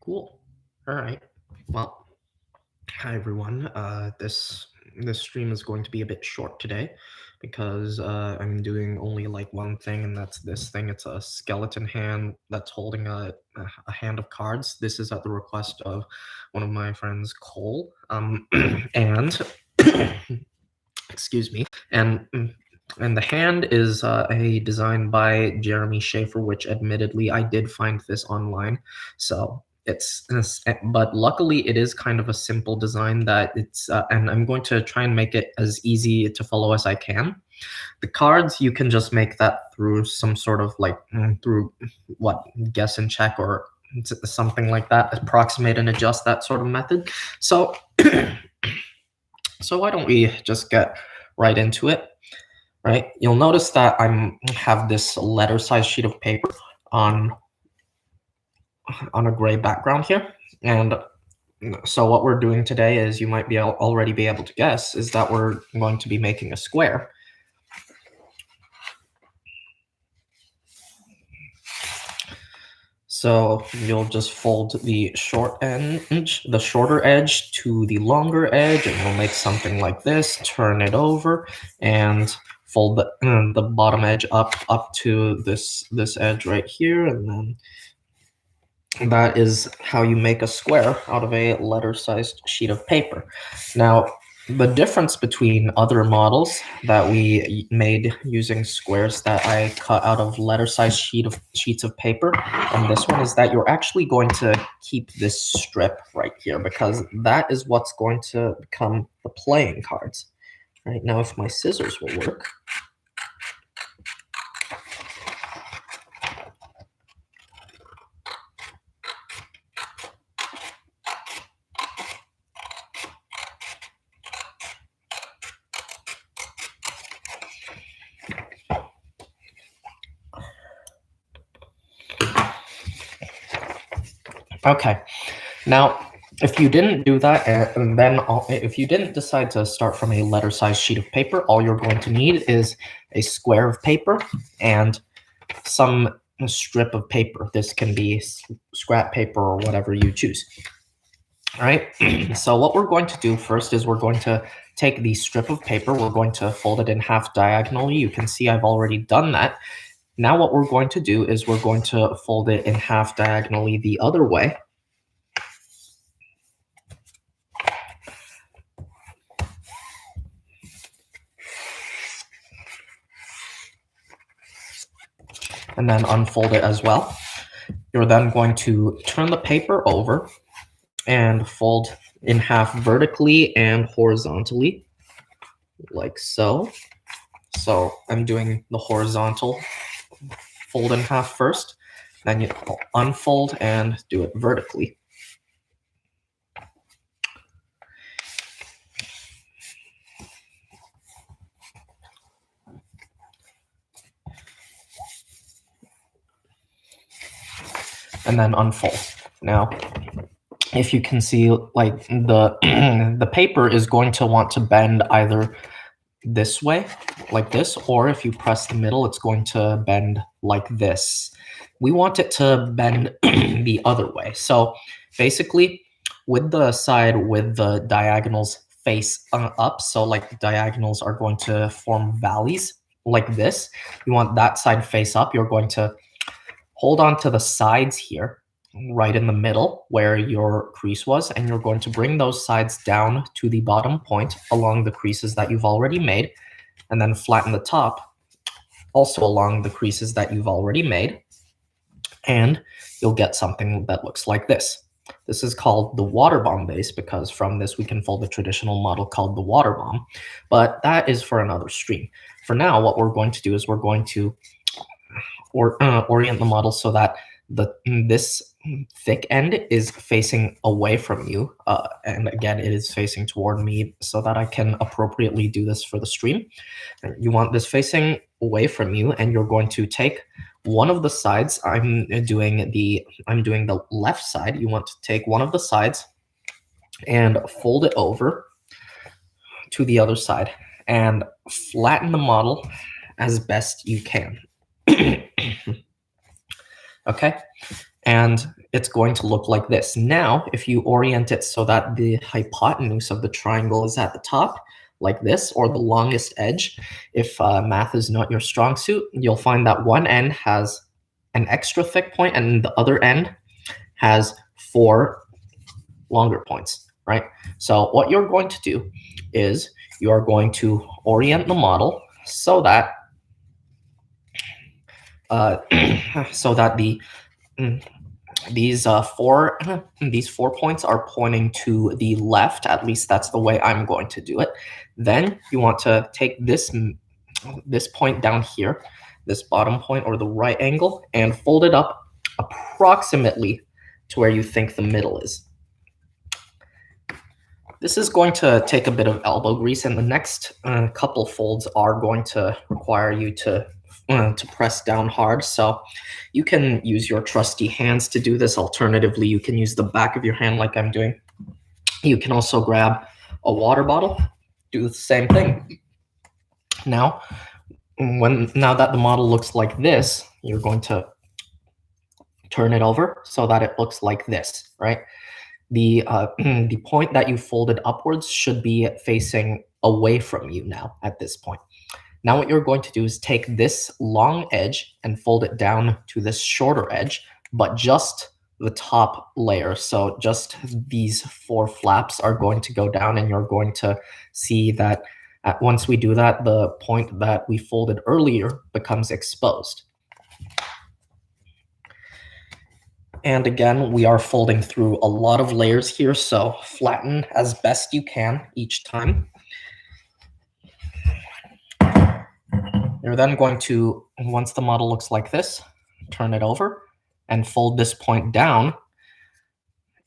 Cool. All right. Well, hi everyone. This stream is going to be a bit short today because I'm doing only like one thing, and that's this thing. It's a skeleton hand that's holding a hand of cards. This is at the request of one of my friends, Cole. And excuse me. And the hand is a design by Jeremy Shafer, which admittedly I did find this online. So but luckily it is kind of a simple design that and I'm going to try and make it as easy to follow as I can. The cards, you can just make that through some sort of like through what, guess and check or something like that, approximate and adjust, that sort of method. So so why don't we just get right into it? Right, you'll notice that I have this letter size sheet of paper on a gray background here. And so what we're doing today, is you might already be able to guess, is that we're going to be making a square. So you'll just fold the shorter edge to the longer edge, and you'll make something like this, turn it over, and fold the bottom edge up to this edge right here, and then that is how you make a square out of a letter-sized sheet of paper. Now, the difference between other models that we made using squares that I cut out of letter-sized sheets of paper and this one is that you're actually going to keep this strip right here, because that is what's going to become the playing cards. Right now, if my scissors will work. Okay, now if you didn't do that, and then if you didn't decide to start from a letter-sized sheet of paper, all you're going to need is a square of paper and some strip of paper. This can be scrap paper or whatever you choose. All right, so what we're going to do first is we're going to take the strip of paper, we're going to fold it in half diagonally. You can see I've already done that. Now what we're going to do is we're going to fold it in half diagonally the other way. And then unfold it as well. You're then going to turn the paper over and fold in half vertically and horizontally, like so. So I'm doing the horizontal fold in half first, then you unfold and do it vertically. And then unfold. Now, if you can see, like the paper is going to want to bend either this way, like this, or if you press the middle, it's going to bend like this. We want it to bend the other way. So basically, with the side with the diagonals face up, so like the diagonals are going to form valleys like this. You want that side face up. You're going to hold on to the sides here, right in the middle where your crease was, and you're going to bring those sides down to the bottom point along the creases that you've already made, and then flatten the top also along the creases that you've already made, and you'll get something that looks like this. This is called the water bomb base, because from this we can fold a traditional model called the water bomb, but that is for another stream. For now, what we're going to do is we're going to orient the model so that this thick end is facing away from you, and again it is facing toward me so that I can appropriately do this for the stream. You want this facing away from you, and you're going to take one of the sides. I'm doing the left side. You want to take one of the sides and fold it over to the other side and flatten the model as best you can. Okay, and it's going to look like this. Now, if you orient it so that the hypotenuse of the triangle is at the top, like this, or the longest edge, if math is not your strong suit, you'll find that one end has an extra thick point and the other end has 4 longer points, right? So what you're going to do is you are going to orient the model so that so that these 4 points are pointing to the left. At least that's the way I'm going to do it. Then you want to take this point down here, this bottom point or the right angle, and fold it up approximately to where you think the middle is. This is going to take a bit of elbow grease, and the next couple folds are going to require you to press down hard. So you can use your trusty hands to do this. Alternatively, you can use the back of your hand like I'm doing. You can also grab a water bottle, do the same thing. Now that the model looks like this, you're going to turn it over so that it looks like this, right? The the point that you folded upwards should be facing away from you now at this point. Now what you're going to do is take this long edge and fold it down to this shorter edge, but just the top layer. So just these 4 flaps are going to go down, and you're going to see that once we do that, the point that we folded earlier becomes exposed. And again, we are folding through a lot of layers here, so flatten as best you can each time. You're then going to, once the model looks like this, turn it over and fold this point down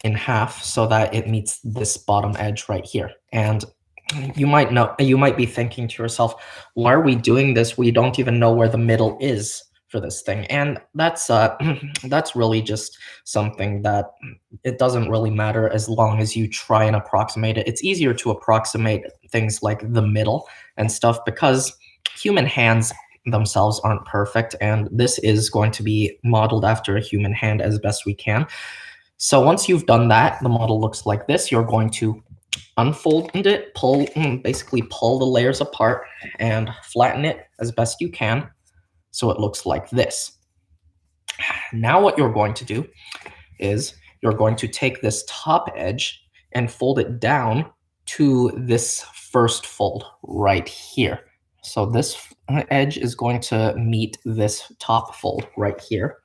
in half so that it meets this bottom edge right here. And you might be thinking to yourself, why are we doing this? We don't even know where the middle is for this thing. And that's that's really just something that it doesn't really matter as long as you try and approximate it. It's easier to approximate things like the middle and stuff because human hands themselves aren't perfect, and this is going to be modeled after a human hand as best we can. So once you've done that, the model looks like this. You're going to unfold it, basically pull the layers apart and flatten it as best you can so it looks like this. Now what you're going to do is you're going to take this top edge and fold it down to this first fold right here. So this edge is going to meet this top fold right here.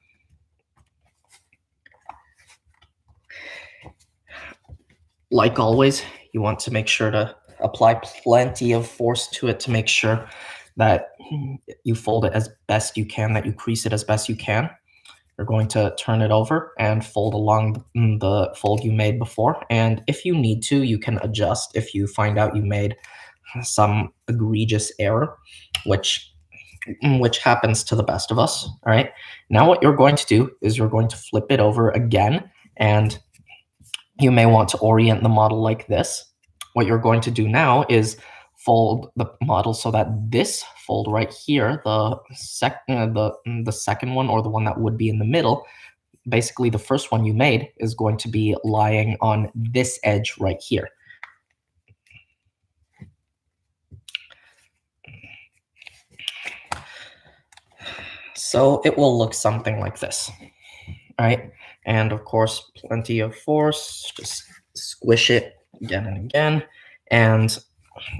Like always, you want to make sure to apply plenty of force to it to make sure that you fold it as best you can, that you crease it as best you can. You're going to turn it over and fold along the fold you made before. And if you need to, you can adjust if you find out you made some egregious error, which happens to the best of us. All right. Now what you're going to do is you're going to flip it over again, and you may want to orient the model like this. What you're going to do now is fold the model so that this fold right here, the second one, or the one that would be in the middle, basically the first one you made, is going to be lying on this edge right here. So it will look something like this, right? And of course, plenty of force, just squish it again and again. And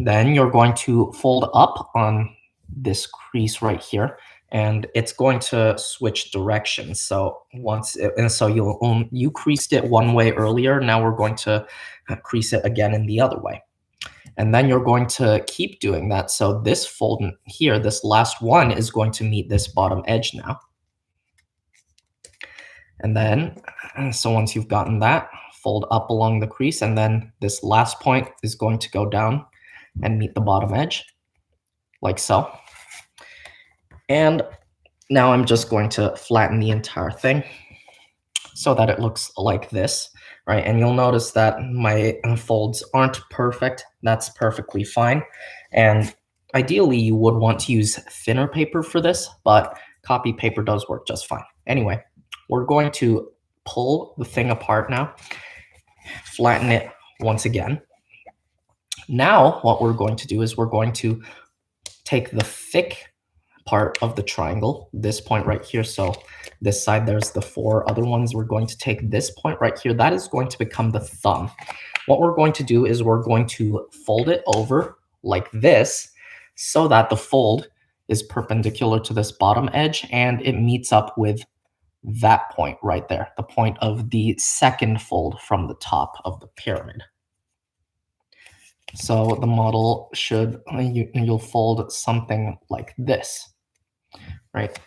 then you're going to fold up on this crease right here, and it's going to switch directions. So you creased it one way earlier. Now we're going to crease it again in the other way. And then you're going to keep doing that. So this fold here, this last one, is going to meet this bottom edge now. And then, so once you've gotten that, fold up along the crease, and then this last point is going to go down and meet the bottom edge, like so. And now I'm just going to flatten the entire thing so that it looks like this, right? And you'll notice that my folds aren't perfect. That's perfectly fine. And ideally, you would want to use thinner paper for this, but copy paper does work just fine. Anyway, we're going to pull the thing apart now, flatten it once again. Now, what we're going to do is we're going to take the thick part of the triangle, this point right here. So this side, there's the 4 other ones. We're going to take this point right here. That is going to become the thumb. What we're going to do is we're going to fold it over like this so that the fold is perpendicular to this bottom edge and it meets up with that point right there, the point of the second fold from the top of the pyramid. So the model should, you'll fold something like this, right?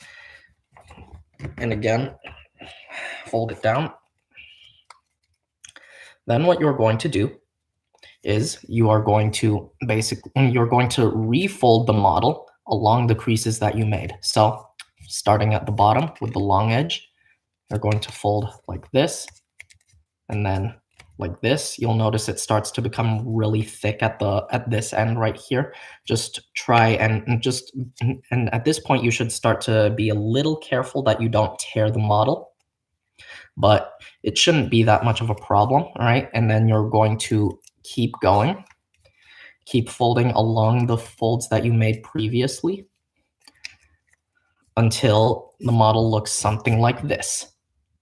And again, fold it down. Then what you're going to do is you're going to refold the model along the creases that you made. So starting at the bottom with the long edge, you're going to fold like this, and then like this. You'll notice it starts to become really thick at this end right here. Just try and at this point you should start to be a little careful that you don't tear the model, but it shouldn't be that much of a problem, all right? And then you're going to keep going, keep folding along the folds that you made previously until the model looks something like this,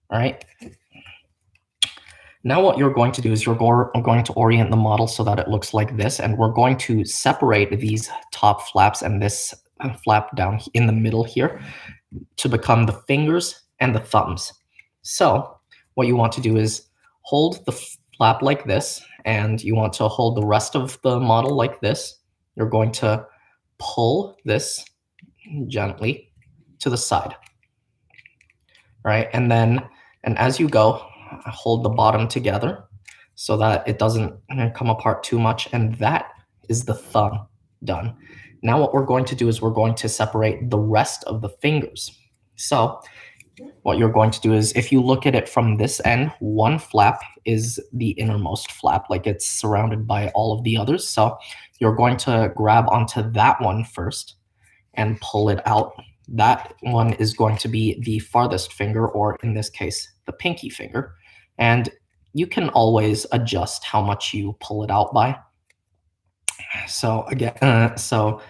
all right? Now what you're going to do is you're going to orient the model so that it looks like this, and we're going to separate these top flaps and this flap down in the middle here to become the fingers and the thumbs. So what you want to do is hold the flap like this, and you want to hold the rest of the model like this. You're going to pull this gently to the side, right? And as you go, hold the bottom together so that it doesn't come apart too much, and that is the thumb done. Now what we're going to do is we're going to separate the rest of the fingers. So what you're going to do is, if you look at it from this end, one flap is the innermost flap, like it's surrounded by all of the others. So you're going to grab onto that one first and pull it out. That one is going to be the farthest finger, or in this case, the pinky finger. And you can always adjust how much you pull it out by. So again, so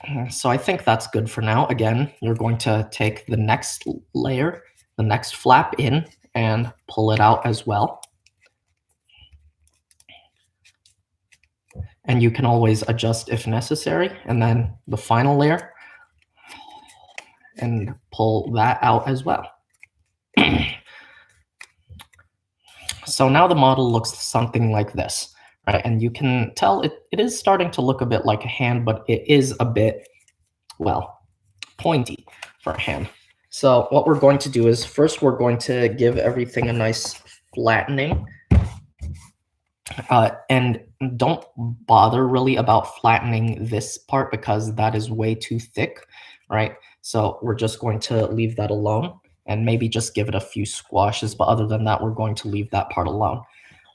I think that's good for now. Again, you're going to take the next layer, the next flap in, and pull it out as well. And you can always adjust if necessary. And then the final layer, and pull that out as well. So now the model looks something like this, right? And you can tell it is starting to look a bit like a hand, but it is a bit, well, pointy for a hand. So what we're going to do is first we're going to give everything a nice flattening. And don't bother really about flattening this part because that is way too thick, right? So we're just going to leave that alone and maybe just give it a few squashes. But other than that, we're going to leave that part alone.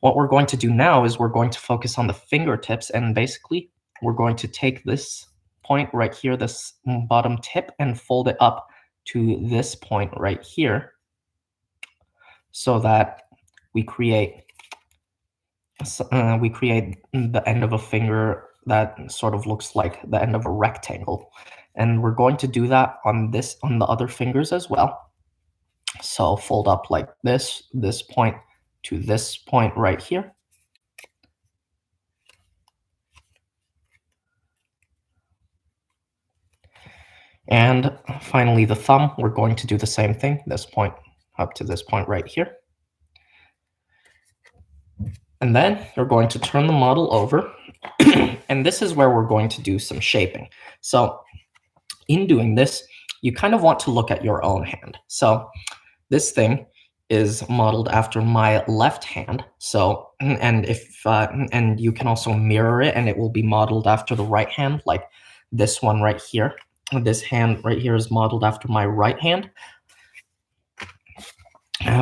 What we're going to do now is we're going to focus on the fingertips, and basically we're going to take this point right here, this bottom tip, and fold it up to this point right here so that we create the end of a finger that sort of looks like the end of a rectangle. And we're going to do that on the other fingers as well. So fold up like this point to this point right here. And finally the thumb, we're going to do the same thing, this point up to this point right here. And then you're going to turn the model over, and this is where we're going to do some shaping. So in doing this, you kind of want to look at your own hand. So this thing is modeled after my left hand. So, and you can also mirror it, and it will be modeled after the right hand, like this one right here. This hand right here is modeled after my right hand.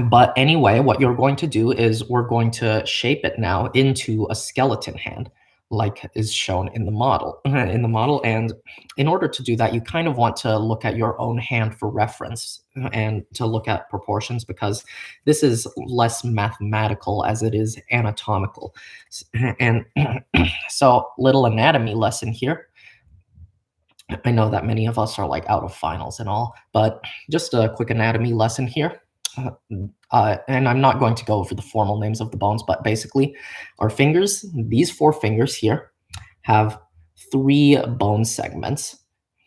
But anyway, what you're going to do is we're going to shape it now into a skeleton hand. like is shown in the model. And in order to do that, you kind of want to look at your own hand for reference and to look at proportions, because this is less mathematical as it is anatomical. And so, little anatomy lesson here. I know that many of us are like out of finals and all, but just a quick anatomy lesson here. Uh, and I'm not going to go over the formal names of the bones, but basically, our fingers, these four fingers here, have three bone segments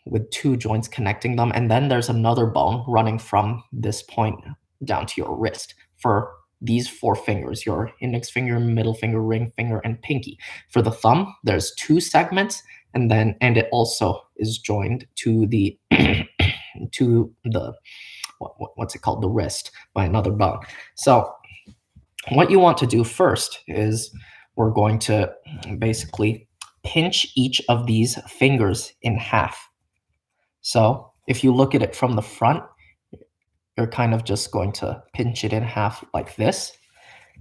with two joints connecting them. And then there's another bone running from this point down to your wrist for these four fingers, your index finger, middle finger, ring finger, and pinky. For the thumb, there's two segments, and it also is joined to the to the what's it called, the wrist, by another bone. So what you want to do first is we're going to basically pinch each of these fingers in half. So if you look at it from the front, you're kind of just going to pinch it in half like this,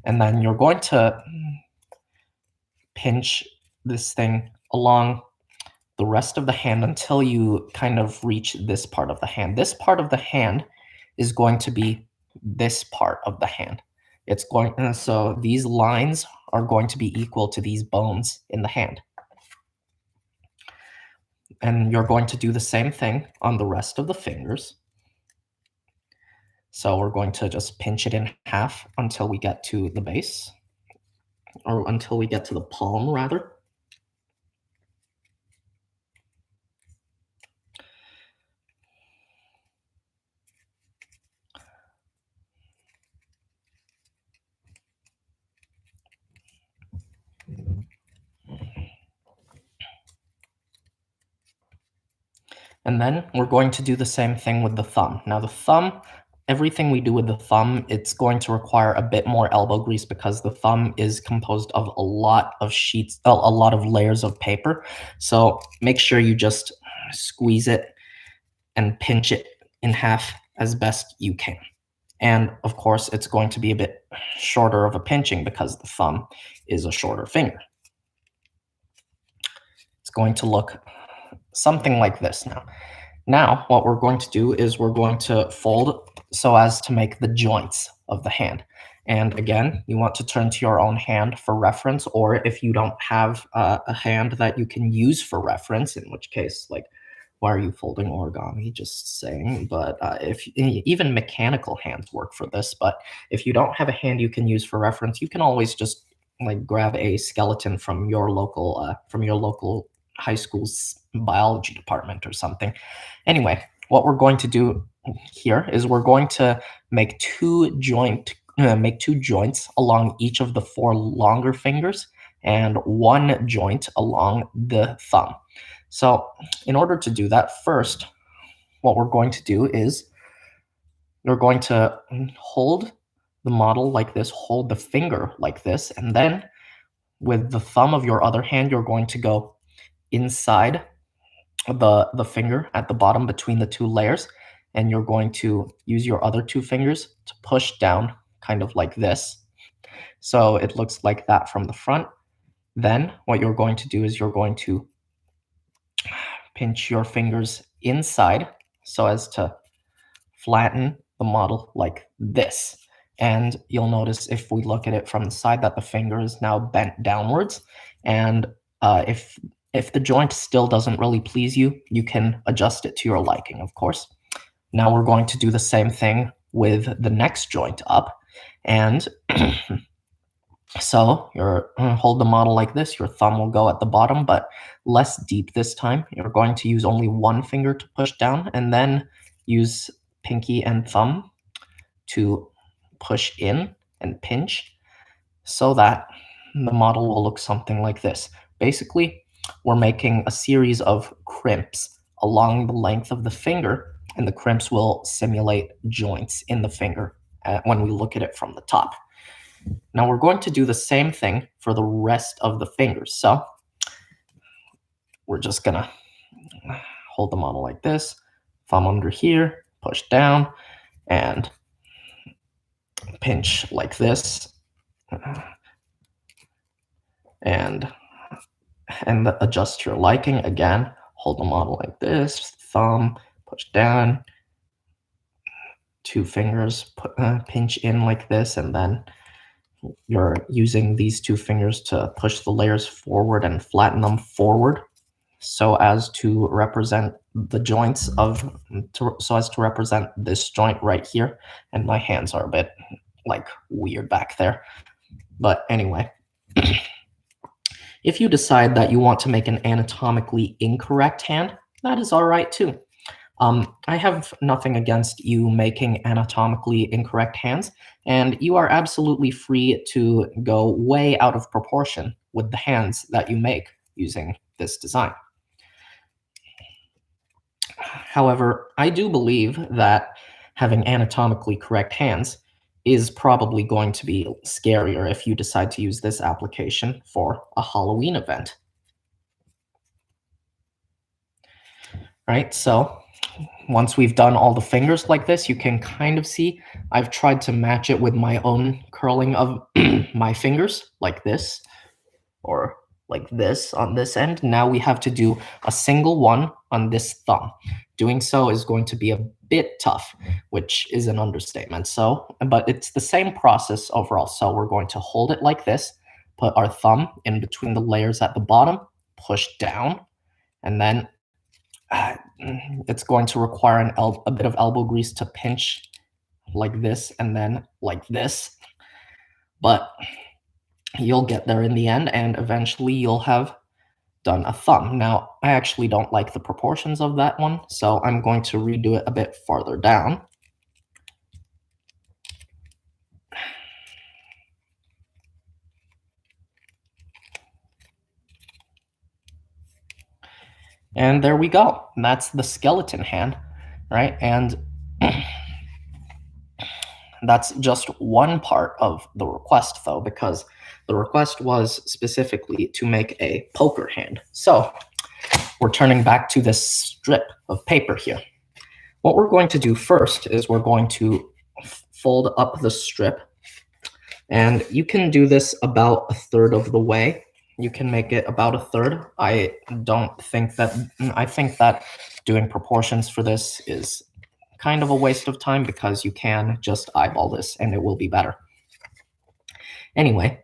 and then you're going to pinch this thing along the rest of the hand until you kind of reach this part of the hand. This part of the hand is going to be this part of the hand. It's going, so these lines are going to be equal to these bones in the hand. And you're going to do the same thing on the rest of the fingers. So we're going to just pinch it in half until we get to the base, or until we get to the palm, rather. And then we're going to do the same thing with the thumb. Now the thumb, everything we do with the thumb, it's going to require a bit more elbow grease because the thumb is composed of a lot of sheets, a lot of layers of paper. So make sure you just squeeze it and pinch it in half as best you can. And of course, it's going to be a bit shorter of a pinching because the thumb is a shorter finger. It's going to look something like this now. Now, what we're going to do is we're going to fold so as to make the joints of the hand. And again, you want to turn to your own hand for reference, or if you don't have a hand that you can use for reference, in which case, like, why are you folding origami? Just saying. But if even mechanical hands work for this, but if you don't have a hand you can use for reference, you can always just like grab a skeleton from your local high school's biology department or something. Anyway, what we're going to do here is we're going to make two joints along each of the four longer fingers and one joint along the thumb. So in order to do that, first, what we're going to do is you're going to hold the model like this, hold the finger like this, and then with the thumb of your other hand, you're going to go inside the finger at the bottom between the two layers, and you're going to use your other two fingers to push down kind of like this. So it looks like that from the front. Then what you're going to do is you're going to pinch your fingers inside so as to flatten the model like this. And you'll notice if we look at it from the side that the finger is now bent downwards. And if the joint still doesn't really please you, you can adjust it to your liking, of course. Now we're going to do the same thing with the next joint up. And so you're hold the model like this. Your thumb will go at the bottom, but less deep this time. You're going to use only one finger to push down, and then use pinky and thumb to push in and pinch so that the model will look something like this. Basically, we're making a series of crimps along the length of the finger, and the crimps will simulate joints in the finger when we look at it from the top. Now we're going to do the same thing for the rest of the fingers. So we're just gonna hold the model like this, thumb under here, push down, and pinch like this. And and adjust to your liking. Again, hold the model like this, thumb, push down, two fingers, pinch in like this, and then you're using these two fingers to push the layers forward and flatten them forward so as to represent the joints of, so as to represent this joint right here. And my hands are a bit like weird back there. But anyway, if you decide that you want to make an anatomically incorrect hand, that is all right too. I have nothing against you making anatomically incorrect hands, and you are absolutely free to go way out of proportion with the hands that you make using this design. However, I do believe that having anatomically correct hands is probably going to be scarier if you decide to use this application for a Halloween event. Right, so once we've done all the fingers like this, you can kind of see I've tried to match it with my own curling of my fingers like this or like this on this end. Now we have to do a single one on this thumb. Doing so is going to be a bit tough, which is an understatement. So, but it's the same process overall. So we're going to hold it like this, put our thumb in between the layers at the bottom, push down, and then it's going to require a bit of elbow grease to pinch like this and then like this. But you'll get there in the end, and eventually you'll have done a thumb. Now, I actually don't like the proportions of that one, so I'm going to redo it a bit farther down. And there we go. That's the skeleton hand, right? And that's just one part of the request, though, because the request was specifically to make a poker hand. So we're turning back to this strip of paper here. What we're going to do first is we're going to fold up the strip, and you can do this about a third of the way. You can make it about a third. I think that doing proportions for this is kind of a waste of time because you can just eyeball this and it will be better. Anyway,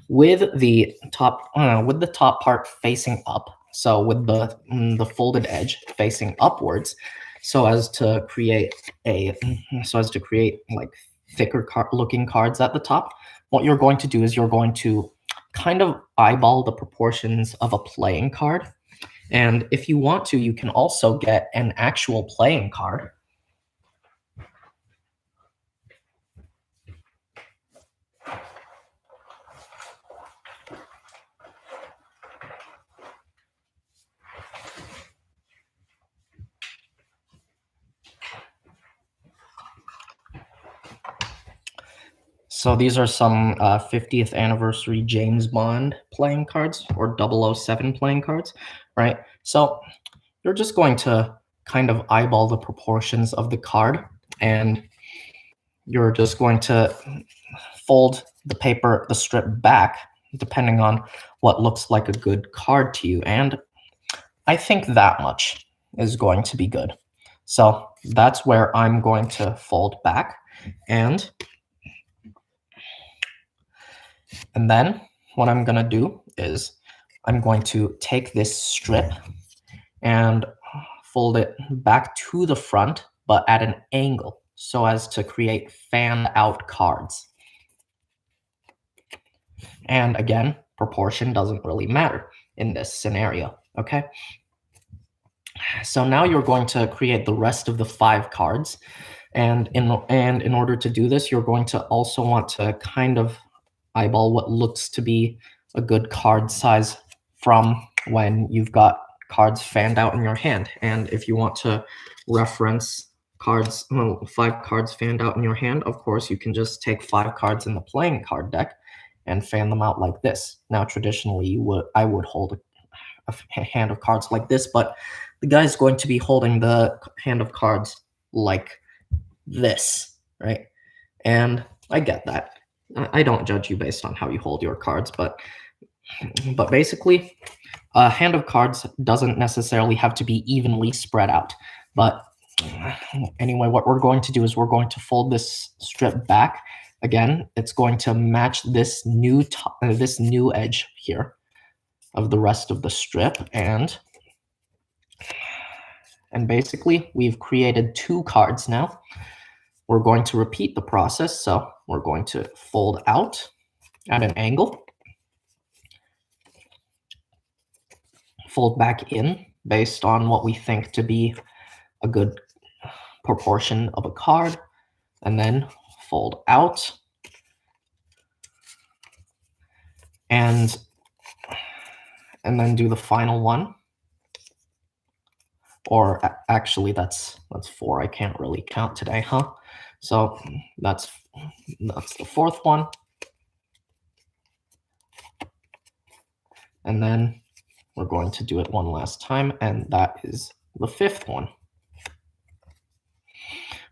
with the top part facing up, so with the folded edge facing upwards, so as to create like thicker looking cards at the top, what you're going to do is you're going to kind of eyeball the proportions of a playing card. And if you want to, you can also get an actual playing card. So these are some 50th anniversary James Bond playing cards or 007 playing cards, right? So you're just going to kind of eyeball the proportions of the card, and you're just going to fold the strip back, depending on what looks like a good card to you. And I think that much is going to be good. So that's where I'm going to fold back. And then what I'm going to do is I'm going to take this strip and fold it back to the front, but at an angle, so as to create fan out cards. And again, proportion doesn't really matter in this scenario, okay? So now you're going to create the rest of the 5 cards. And in order to do this, you're going to also want to kind of eyeball what looks to be a good card size from when you've got cards fanned out in your hand. And if you want to reference cards, 5 cards fanned out in your hand, of course, you can just take 5 cards in the playing card deck and fan them out like this. Now, traditionally, I would hold a hand of cards like this, but the guy's going to be holding the hand of cards like this, right? And I get that. I don't judge you based on how you hold your cards, but But basically, a hand of cards doesn't necessarily have to be evenly spread out. But anyway, what we're going to do is we're going to fold this strip back. Again, it's going to match this new edge here of the rest of the strip, and basically we've created 2 cards now. We're going to repeat the process, so we're going to fold out at an angle, fold back in based on what we think to be a good proportion of a card, and then fold out, and then do the final one. Or actually, that's 4. I can't really count today, huh? So that's the 4th one. And then we're going to do it one last time, and that is the 5th one.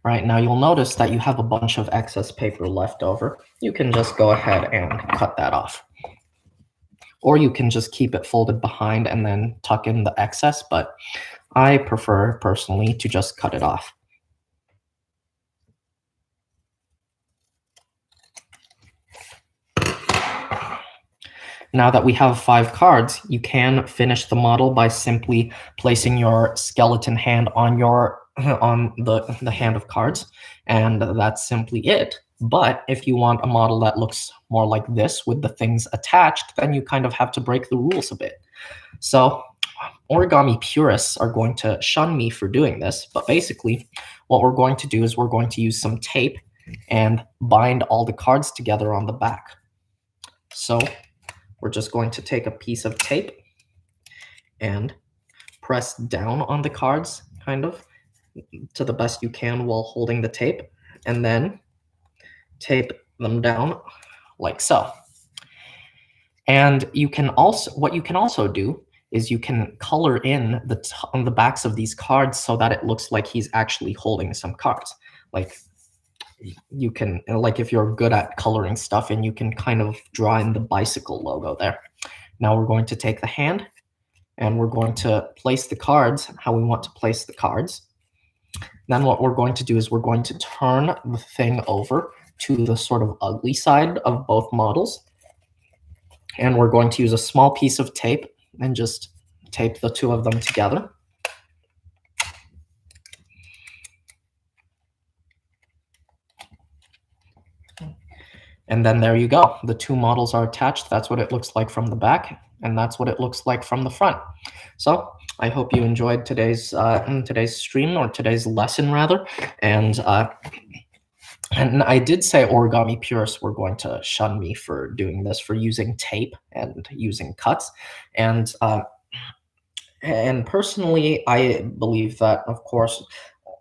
Right, now you'll notice that you have a bunch of excess paper left over. You can just go ahead and cut that off. Or you can just keep it folded behind and then tuck in the excess, but I prefer personally to just cut it off. Now that we have 5 cards, you can finish the model by simply placing your skeleton hand on the hand of cards, and that's simply it. But if you want a model that looks more like this with the things attached, then you kind of have to break the rules a bit. So origami purists are going to shun me for doing this, but basically what we're going to do is we're going to use some tape and bind all the cards together on the back. So we're just going to take a piece of tape and press down on the cards, kind of, to the best you can while holding the tape, and then tape them down like so. And what you can also do is you can color in on the backs of these cards so that it looks like he's actually holding some cards. Like you can, like if you're good at coloring stuff, and you can kind of draw in the bicycle logo there. Now we're going to take the hand and we're going to place the cards how we want to place the cards. Then what we're going to do is we're going to turn the thing over to the sort of ugly side of both models. And we're going to use a small piece of tape and just tape the 2 of them together. And then there you go. The 2 models are attached. That's what it looks like from the back, and that's what it looks like from the front. So I hope you enjoyed today's stream, or today's lesson rather. And I did say origami purists were going to shun me for doing this, for using tape and using cuts. And personally, I believe that, of course,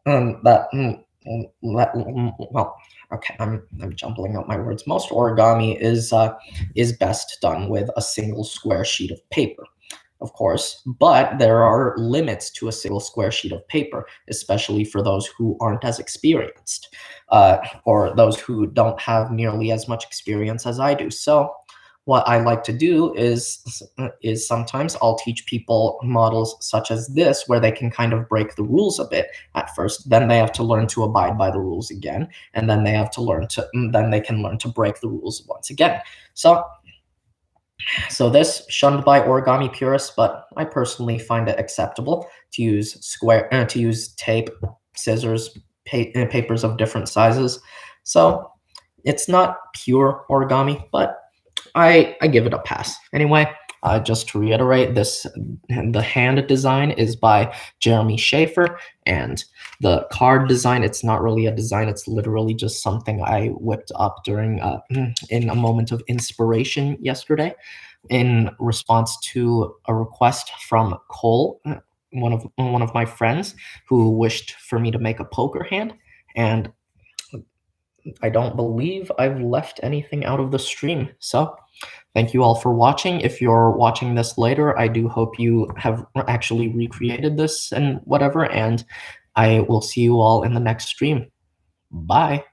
well, okay, I'm jumbling up my words. Most origami is best done with a single square sheet of paper, of course, but there are limits to a single square sheet of paper, especially for those who aren't as experienced, or those who don't have nearly as much experience as I do. So what I like to do is sometimes I'll teach people models such as this, where they can kind of break the rules a bit at first. Then they have to learn to abide by the rules again, and then they can learn to break the rules once again. So this shunned by origami purists, but I personally find it acceptable to use tape, scissors, papers of different sizes. So it's not pure origami, but I give it a pass. Anyway, just to reiterate, the hand design is by Jeremy Shafer, and the card design, it's not really a design, it's literally just something I whipped up during in a moment of inspiration yesterday, in response to a request from Cole, one of my friends, who wished for me to make a poker hand. And I don't believe I've left anything out of the stream. So thank you all for watching. If you're watching this later, I do hope you have actually recreated this and whatever, and I will see you all in the next stream. Bye.